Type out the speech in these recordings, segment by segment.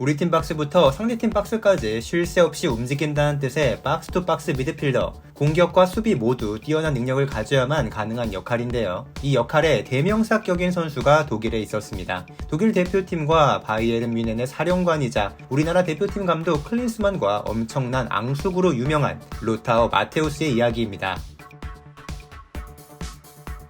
우리 팀 박스부터 상대팀 박스까지 쉴 새 없이 움직인다는 뜻의 박스-투-박스 미드필더, 공격과 수비 모두 뛰어난 능력을 가져야만 가능한 역할인데요. 이 역할에 대명사격인 선수가 독일에 있었습니다. 독일 대표팀과 바이에른 뮌헨의 사령관이자 우리나라 대표팀 감독 클린스만과 엄청난 앙숙으로 유명한 로타어 마테우스의 이야기입니다.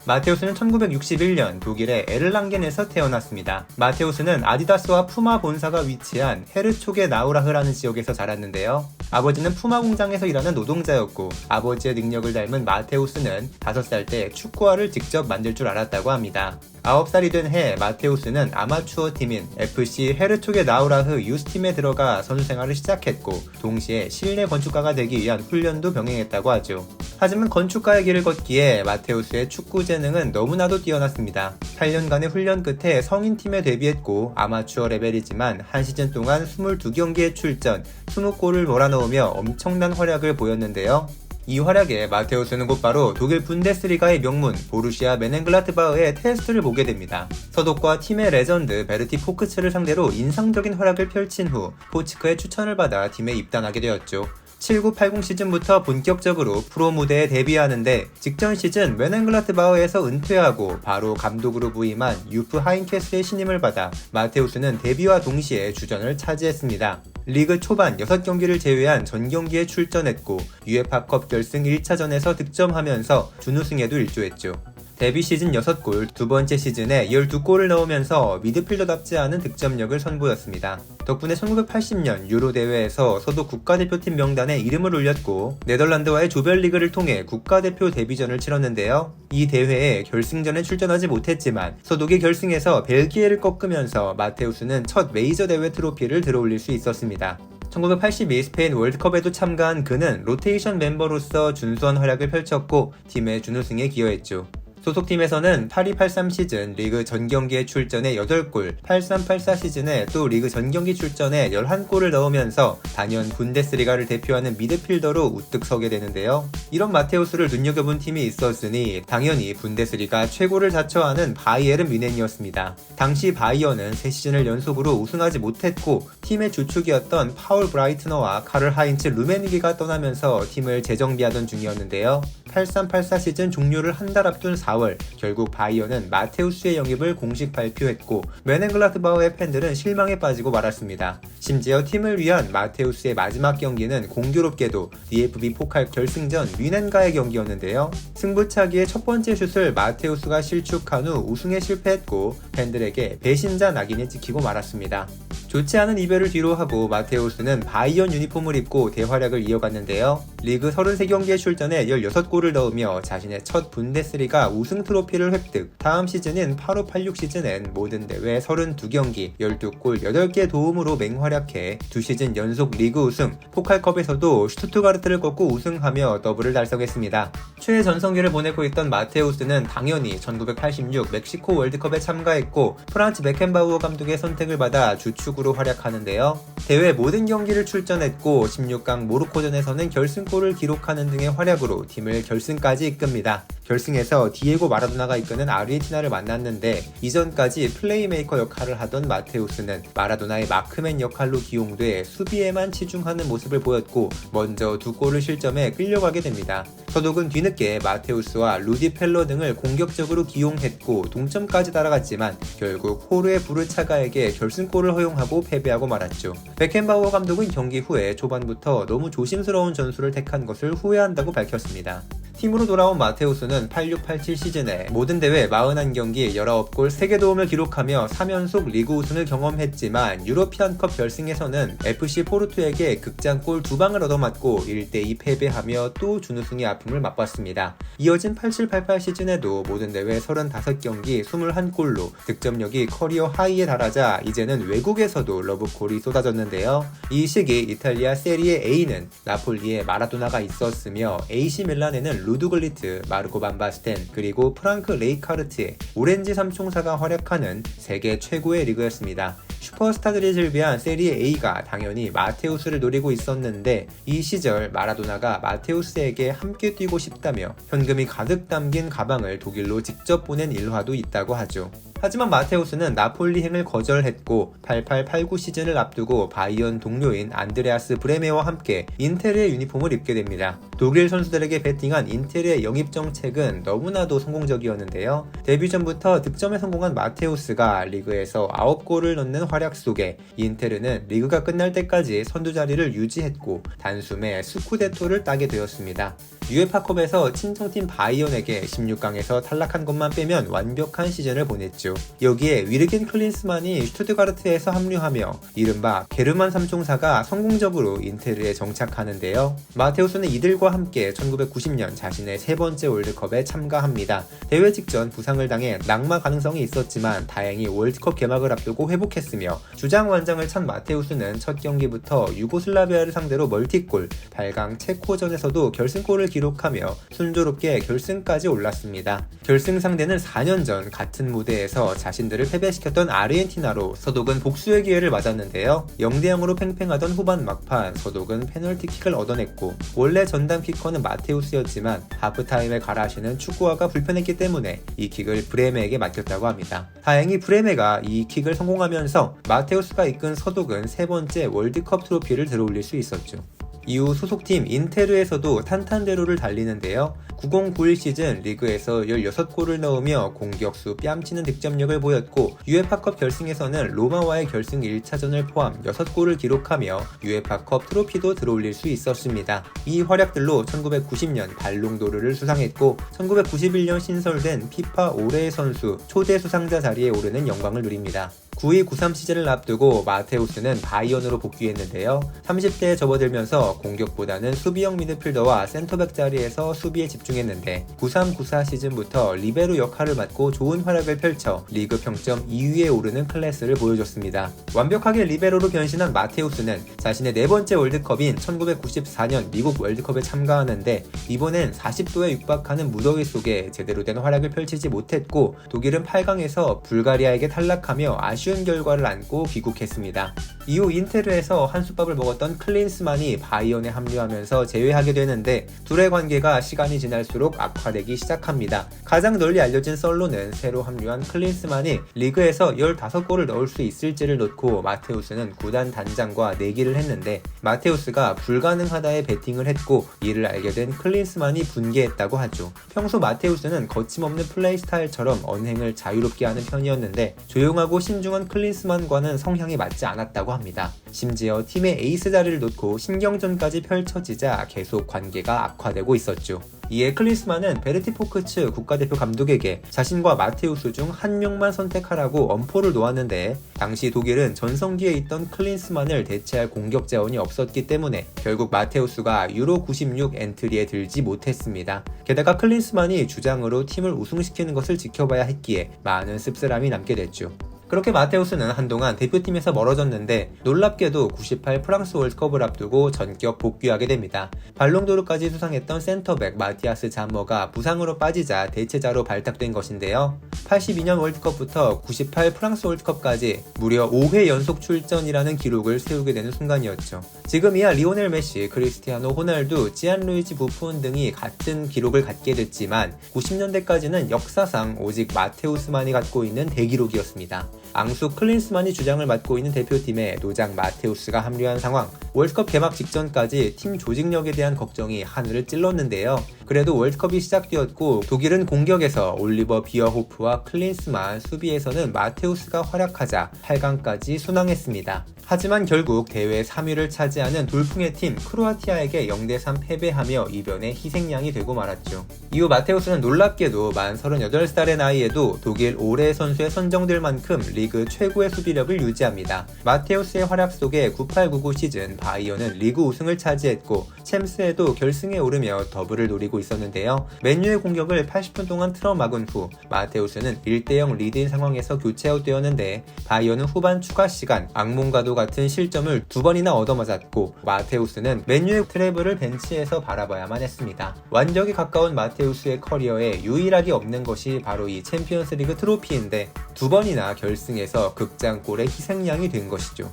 마테우스는 1961년 독일의 에를랑겐에서 태어났습니다. 마테우스는 아디다스와 푸마 본사가 위치한 헤르초게 나우라흐라는 지역에서 자랐는데요. 아버지는 푸마 공장에서 일하는 노동자였고 아버지의 능력을 닮은 마테우스는 5살 때 축구화를 직접 만들 줄 알았다고 합니다. 9살이 된 해 마테우스는 아마추어 팀인 FC 헤르초게 나우라흐 유스팀에 들어가 선수 생활을 시작했고 동시에 실내 건축가가 되기 위한 훈련도 병행했다고 하죠. 하지만 건축가의 길을 걷기에 마테우스의 축구 재능은 너무나도 뛰어났습니다. 8년간의 훈련 끝에 성인팀에 데뷔했고 아마추어 레벨이지만 한 시즌 동안 22경기에 출전, 20골을 몰아넣으며 엄청난 활약을 보였는데요. 이 활약에 마테우스는 곧바로 독일 분데스리가의 명문 보루시아 메넨글라트바흐의 테스트를 보게 됩니다. 서독과 팀의 레전드 베르티 포크츠를 상대로 인상적인 활약을 펼친 후 포츠크의 추천을 받아 팀에 입단하게 되었죠. 79-80 시즌부터 본격적으로 프로 무대에 데뷔하는데 직전 시즌 메넨글라트바흐에서 은퇴하고 바로 감독으로 부임한 유프 하인케스의 신임을 받아 마테우스는 데뷔와 동시에 주전을 차지했습니다. 리그 초반 6경기를 제외한 전경기에 출전했고 UEFA컵 결승 1차전에서 득점하면서 준우승에도 일조했죠. 데뷔 시즌 6골, 두 번째 시즌에 12골을 넣으면서 미드필더답지 않은 득점력을 선보였습니다. 덕분에 1980년 유로 대회에서 서독 국가대표팀 명단에 이름을 올렸고 네덜란드와의 조별리그를 통해 국가대표 데뷔전을 치렀는데요. 이 대회에 결승전에 출전하지 못했지만 서독의 결승에서 벨기에를 꺾으면서 마테우스는 첫 메이저 대회 트로피를 들어올릴 수 있었습니다. 1982 스페인 월드컵에도 참가한 그는 로테이션 멤버로서 준수한 활약을 펼쳤고 팀의 준우승에 기여했죠. 소속팀에서는 82-83 시즌 리그 전경기에 출전해 8골, 83-84 시즌에 또 리그 전경기 출전해 11골을 넣으면서 단연 분데스리가를 대표하는 미드필더로 우뚝 서게 되는데요. 이런 마테우스를 눈여겨본 팀이 있었으니 당연히 분데스리가 최고를 자처하는 바이에른 뮌헨이었습니다. 당시 바이어는 3시즌을 연속으로 우승하지 못했고 팀의 주축이었던 파울 브라이트너와 카를 하인츠 루메니게가 떠나면서 팀을 재정비하던 중이었는데요. 83-84 시즌 종료를 한 달 앞둔 4월 결국 바이어는 마테우스의 영입을 공식 발표했고 메넨글라트바흐의 팬들은 실망에 빠지고 말았습니다. 심지어 팀을 위한 마테우스의 마지막 경기는 공교롭게도 DFB 포칼 결승전 뮌헨과의 경기였는데요. 승부차기의 첫 번째 슛을 마테우스가 실축한 후 우승에 실패했고 팬들에게 배신자 낙인이 찍히고 말았습니다. 좋지 않은 이별을 뒤로하고 마테우스는 바이언 유니폼을 입고 대활약을 이어갔는데요. 리그 33경기에 출전해 16골을 넣으며 자신의 첫 분데스리가 우승 트로피를 획득, 다음 시즌인 85-86 시즌엔 모든 대회 32경기, 12골 8개 도움으로 맹활약해 2시즌 연속 리그 우승, 포칼컵에서도 슈투트가르트를 꺾고 우승하며 더블을 달성했습니다. 최전성기를 보내고 있던 마테우스는 당연히 1986 멕시코 월드컵에 참가했고 프란츠 베켄바우어 감독의 선택을 받아 주축으로 활약하는데요. 대회 모든 경기를 출전했고 16강 모로코전에서는 결승골을 기록하는 등의 활약으로 팀을 결승까지 이끕니다. 결승에서 디에고 마라도나가 이끄는 아르헨티나를 만났는데 이전까지 플레이메이커 역할을 하던 마테우스는 마라도나의 마크맨 역할로 기용돼 수비에만 치중하는 모습을 보였고 먼저 2골을 실점해 끌려가게 됩니다. 서독은 뒤늦게 마테우스와 루디 펠러 등을 공격적으로 기용했고 동점까지 따라갔지만 결국 호르의 부르차가에게 결승골을 허용하고 패배하고 말았죠. 베켄바우어 감독은 경기 후에 초반부터 너무 조심스러운 전술을 택한 것을 후회한다고 밝혔습니다. 팀으로 돌아온 마테우스는 86-87 시즌에 모든 대회 41경기 19골 3개 도움을 기록하며 3연속 리그 우승을 경험했지만 유로피안컵 결승에서는 FC 포르투에게 극장골 2방을 얻어맞고 1대2 패배하며 또 준우승의 아픔을 맛봤습니다. 이어진 87-88 시즌에도 모든 대회 35경기 21골로 득점력이 커리어 하이에 달하자 이제는 외국에서도 러브콜이 쏟아졌는데요. 이 시기 이탈리아 세리에 A는 나폴리에 마라도나가 있었으며 AC 밀란에는 루드글리트, 마르코 반바스텐, 그리고 프랑크 레이카르트의 오렌지 삼총사가 활약하는 세계 최고의 리그였습니다. 슈퍼스타들이 즐비한 세리에 A가 당연히 마테우스를 노리고 있었는데 이 시절 마라도나가 마테우스에게 함께 뛰고 싶다며 현금이 가득 담긴 가방을 독일로 직접 보낸 일화도 있다고 하죠. 하지만 마테우스는 나폴리행을 거절했고 88-89 시즌을 앞두고 바이언 동료인 안드레아스 브레메와 함께 인테르의 유니폼을 입게 됩니다. 독일 선수들에게 베팅한 인테르의 영입 정책은 너무나도 성공적이었는데요. 데뷔 전부터 득점에 성공한 마테우스가 리그에서 9골을 넣는 활약 속에 인테르는 리그가 끝날 때까지 선두 자리를 유지했고 단숨에 스쿠데토를 따게 되었습니다. UEFA컵에서 친정팀 바이언에게 16강에서 탈락한 것만 빼면 완벽한 시즌을 보냈죠. 여기에 위르겐 클린스만이 슈투트가르트에서 합류하며 이른바 게르만 삼총사가 성공적으로 인테르에 정착하는데요. 마테우스는 이들과 함께 1990년 자신의 세 번째 월드컵에 참가합니다. 대회 직전 부상을 당해 낙마 가능성이 있었지만 다행히 월드컵 개막을 앞두고 회복했으며 주장 완장을 찬 마테우스는 첫 경기부터 유고슬라비아를 상대로 멀티골, 8강 체코전에서도 결승골을 기록하며 순조롭게 결승까지 올랐습니다. 결승 상대는 4년 전 같은 무대에서 자신들을 패배시켰던 아르헨티나로 서독은 복수의 기회를 맞았는데요. 0대0으로 팽팽하던 후반 막판 서독은 페널티킥을 얻어냈고 원래 전담 키커는 마테우스였지만 하프타임에 갈아시는 축구화가 불편했기 때문에 이 킥을 브레메에게 맡겼다고 합니다. 다행히 브레메가 이 킥을 성공하면서 마테우스가 이끈 서독은 세 번째 월드컵 트로피를 들어올릴 수 있었죠. 이후 소속팀 인테르에서도 탄탄대로를 달리는데요. 90-91 시즌 리그에서 16골을 넣으며 공격수 뺨치는 득점력을 보였고 UEFA컵 결승에서는 로마와의 결승 1차전을 포함 6골을 기록하며 UEFA컵 트로피도 들어올릴 수 있었습니다. 이 활약들로 1990년 발롱도르를 수상했고 1991년 신설된 피파 올해의 선수 초대 수상자 자리에 오르는 영광을 누립니다. 92-93 시즌을 앞두고 마테우스는 바이언으로 복귀했는데요. 30대에 접어들면서 공격보다는 수비형 미드필더와 센터백 자리에서 수비에 집중했는데 93-94 시즌부터 리베로 역할을 맡고 좋은 활약을 펼쳐 리그 평점 2위에 오르는 클래스를 보여줬습니다. 완벽하게 리베로로 변신한 마테우스는 자신의 네 번째 월드컵인 1994년 미국 월드컵에 참가하는데 이번엔 40도에 육박하는 무더위 속에 제대로 된 활약을 펼치지 못했고 독일은 8강에서 불가리아에게 탈락하며 아쉬운 결과를 안고 귀국했습니다. 이후 인테르에서 한솥밥을 먹었던 클린스만이 바이언에 합류하면서 제외하게 되는데 둘의 관계가 시간이 지날수록 악화되기 시작합니다. 가장 널리 알려진 썰로는 새로 합류한 클린스만이 리그에서 15골을 넣을 수 있을지를 놓고 마테우스는 구단 단장과 내기를 했는데 마테우스가 불가능하다에 베팅을 했고 이를 알게 된 클린스만이 분개했다고 하죠. 평소 마테우스는 거침없는 플레이 스타일처럼 언행을 자유롭게 하는 편이었는데 조용하고 신중한 클린스만과는 성향이 맞지 않았다고 합니다. 심지어 팀의 에이스 자리를 놓고 신경전까지 펼쳐지자 계속 관계가 악화되고 있었죠. 이에 클린스만은 베르티 포크츠 국가대표 감독에게 자신과 마테우스 중 한 명만 선택하라고 엄포를 놓았는데 당시 독일은 전성기에 있던 클린스만을 대체할 공격 자원이 없었기 때문에 결국 마테우스가 유로 96 엔트리에 들지 못했습니다. 게다가 클린스만이 주장으로 팀을 우승시키는 것을 지켜봐야 했기에 많은 씁쓸함이 남게 됐죠. 그렇게 마테우스는 한동안 대표팀에서 멀어졌는데 놀랍게도 98 프랑스 월드컵을 앞두고 전격 복귀하게 됩니다. 발롱도르까지 수상했던 센터백 마티아스 잠머가 부상으로 빠지자 대체자로 발탁된 것인데요. 82년 월드컵부터 98 프랑스 월드컵까지 무려 5회 연속 출전이라는 기록을 세우게 되는 순간이었죠. 지금이야 리오넬 메시, 크리스티아노 호날두, 지안루이지 부폰 등이 같은 기록을 갖게 됐지만 90년대까지는 역사상 오직 마테우스만이 갖고 있는 대기록이었습니다. 앙수 클린스만이 주장을 맡고 있는 대표팀에 노장 마테우스가 합류한 상황, 월드컵 개막 직전까지 팀 조직력에 대한 걱정이 하늘을 찔렀는데요. 그래도 월드컵이 시작되었고 독일은 공격에서 올리버 비어호프와 클린스만, 수비에서는 마테우스가 활약하자 8강까지 순항했습니다. 하지만 결국 대회 3위를 차지하는 돌풍의 팀 크로아티아에게 0대3 패배하며 이변의 희생양이 되고 말았죠. 이후 마테우스는 놀랍게도 만 38살의 나이에도 독일 올해의 선수에 선정될 만큼 리그 최고의 수비력을 유지합니다. 마테우스의 활약 속에 98-99 시즌 바이언은 리그 우승을 차지했고 챔스에도 결승에 오르며 더블을 노리고 있었는데요. 맨유의 공격을 80분 동안 틀어막은 후 마테우스는 1대0 리드인 상황에서 교체 아웃되었는데 바이언은 후반 추가 시간 악몽과도 같은 실점을 2번이나 얻어맞았고 마테우스는 맨유의 트래블을 벤치에서 바라봐야만 했습니다. 완벽에 가까운 마테우스의 커리어에 유일하게 없는 것이 바로 이 챔피언스리그 트로피인데 2번이나 결승에서 극장골의 희생양이 된 것이죠.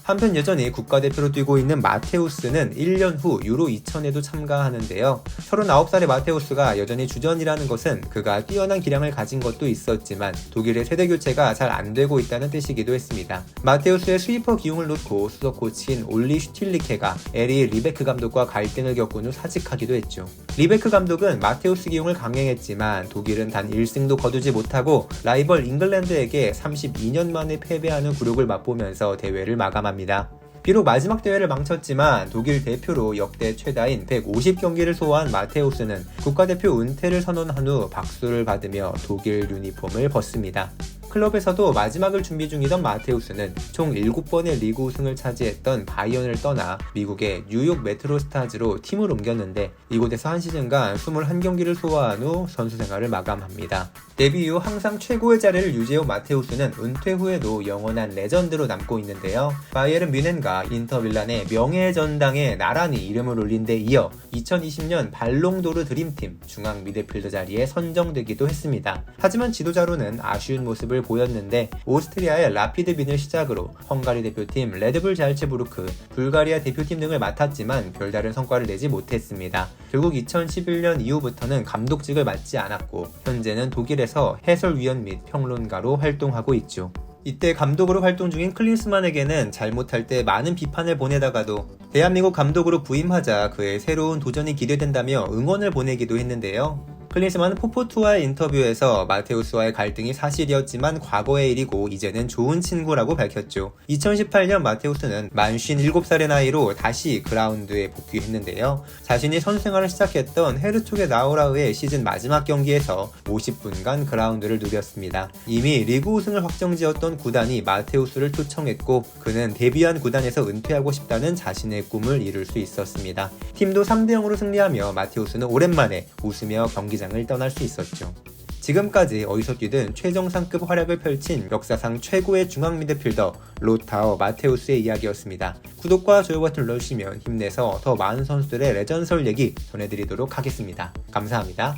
한편 여전히 국가대표로 뛰고 있는 마테우스는 1년 후 유로 2000에도 참가하는데요. 39살의 마테우스가 여전히 주전이라는 것은 그가 뛰어난 기량을 가진 것도 있었지만 독일의 세대 교체가 잘 안되고 있다는 뜻이기도 했습니다. 마테우스의 스위퍼 기용을 놓고 수석 코치인 올리 슈틸리케가 에리 리베크 감독과 갈등을 겪은 후 사직하기도 했죠. 리베크 감독은 마테우스 기용을 강행했지만 독일은 단 1승도 거두지 못하고 라이벌 잉글랜드에게 32년 만에 패배하는 굴욕을 맛보면서 대회를 마감합니다. 비록 마지막 대회를 망쳤지만 독일 대표로 역대 최다인 150경기를 소화한 마테우스는 국가대표 은퇴를 선언한 후 박수를 받으며 독일 유니폼을 벗습니다. 클럽에서도 마지막을 준비 중이던 마테우스는 총 7번의 리그 우승을 차지했던 바이언을 떠나 미국의 뉴욕 메트로 스타즈로 팀을 옮겼는데 이곳에서 한 시즌간 21경기를 소화한 후 선수 생활을 마감합니다. 데뷔 이후 항상 최고의 자리를 유지해온 마테우스는 은퇴 후에도 영원한 레전드로 남고 있는데요. 바이에른 뮌헨과 인터 밀란의 명예의 전당에 나란히 이름을 올린 데 이어 2020년 발롱도르 드림팀 중앙 미드필더 자리에 선정되기도 했습니다. 하지만 지도자로는 아쉬운 모습을 보였는데 오스트리아의 라피드 빈을 시작으로 헝가리 대표팀 레드불 잘츠부르크, 불가리아 대표팀 등을 맡았지만 별다른 성과를 내지 못했습니다. 결국 2011년 이후부터는 감독직을 맡지 않았고 현재는 독일에서 해설위원 및 평론가로 활동하고 있죠. 이때 감독으로 활동 중인 클린스만에게는 잘못할 때 많은 비판을 보내다가도 대한민국 감독으로 부임하자 그의 새로운 도전이 기대된다며 응원을 보내기도 했는데요. 클린스만은 포포투와의 인터뷰에서 마테우스와의 갈등이 사실이었지만 과거의 일이고 이제는 좋은 친구라고 밝혔죠. 2018년 마테우스는 만 57살의 나이로 다시 그라운드에 복귀했는데요. 자신이 선수 생활을 시작했던 헤르초게 나우라흐의 시즌 마지막 경기에서 50분간 그라운드를 누볐습니다. 이미 리그 우승을 확정지었던 구단이 마테우스를 초청했고 그는 데뷔한 구단에서 은퇴하고 싶다는 자신의 꿈을 이룰 수 있었습니다. 팀도 3대0으로 승리하며 마테우스는 오랜만에 웃으며 경기장을 떠날 수 있었죠. 지금까지 어디서 뛰든 최정상급 활약을 펼친 역사상 최고의 중앙 미드필더 로타어 마테우스의 이야기였습니다. 구독과 좋아요 버튼 눌러주시면 힘내서 더 많은 선수들의 레전설 얘기 전해드리도록 하겠습니다. 감사합니다.